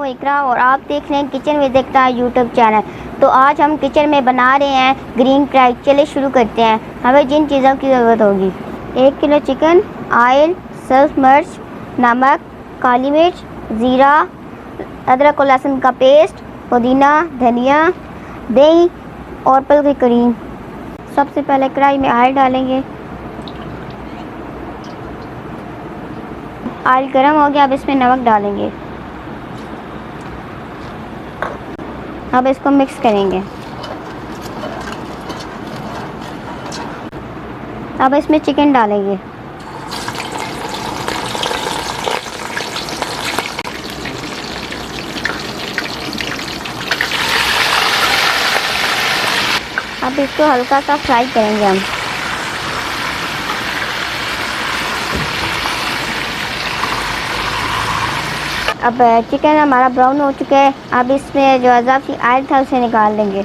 हूँ इकरा और आप देख रहे हैं kitchen with Iqra YouTube channel. तो आज हम किचन में बना रहे हैं ग्रीन फ्राई। चलिए शुरू करते हैं। हमें जिन चीज़ों की ज़रूरत होगी: 1 किलो चिकन, ऑयल, सब्ज़ मिर्च, नमक, काली मिर्च, ज़ीरा, अदरक और लहसुन का पेस्ट, पुदीना, धनिया, दही और पल क्रीम। सबसे पहले कढ़ाई में ऑयल डालेंगे। ऑयल गर्म हो गया, अब इसमें नमक डालेंगे। अब इसको मिक्स करेंगे। अब इसमें चिकन डालेंगे। अब इसको हल्का सा फ्राई करेंगे हम। अब चिकन हमारा ब्राउन हो चुका है। अब इसमें जो अज़ाफ़ी ऑयल था उसे निकाल लेंगे।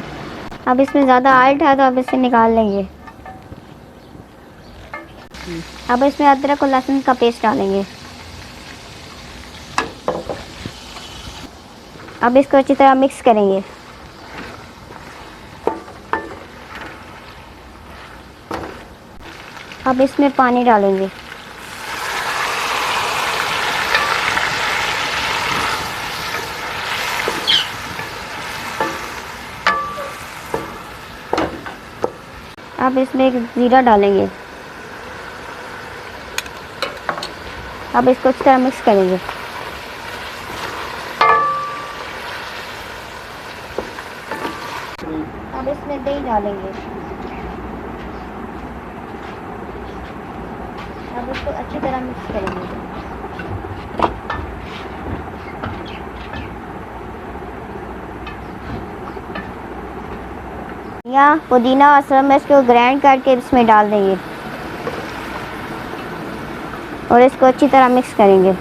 अब इसमें ज़्यादा ऑयल था तो अब इसे निकाल लेंगे। अब इसमें अदरक और लहसुन का पेस्ट डालेंगे। अब इसको अच्छी तरह मिक्स करेंगे। अब इसमें पानी डालेंगे। अब इसमें एक ज़ीरा डालेंगे। अब इसको अच्छी तरह मिक्स करेंगे। अब इसमें दही डालेंगे। अब इसको अच्छी तरह मिक्स करेंगे। यहाँ पुदीना और हरी मिर्च को ग्राइंड करके इसमें डाल देंगे और इसको अच्छी तरह मिक्स करेंगे।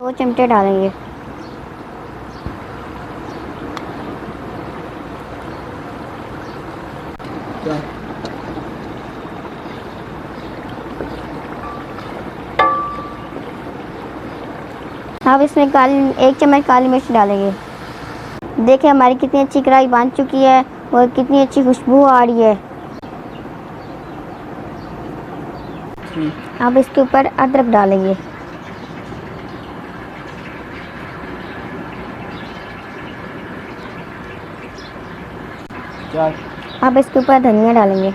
दो चमचे डालेंगे। अब इसमें 1 चम्मच काली मिर्च डालेंगे। देखिए हमारी कितनी अच्छी कढ़ाई बन चुकी है और कितनी अच्छी खुशबू आ रही है। अब इसके ऊपर अदरक डालेंगे। अब इसके ऊपर धनिया डालेंगे।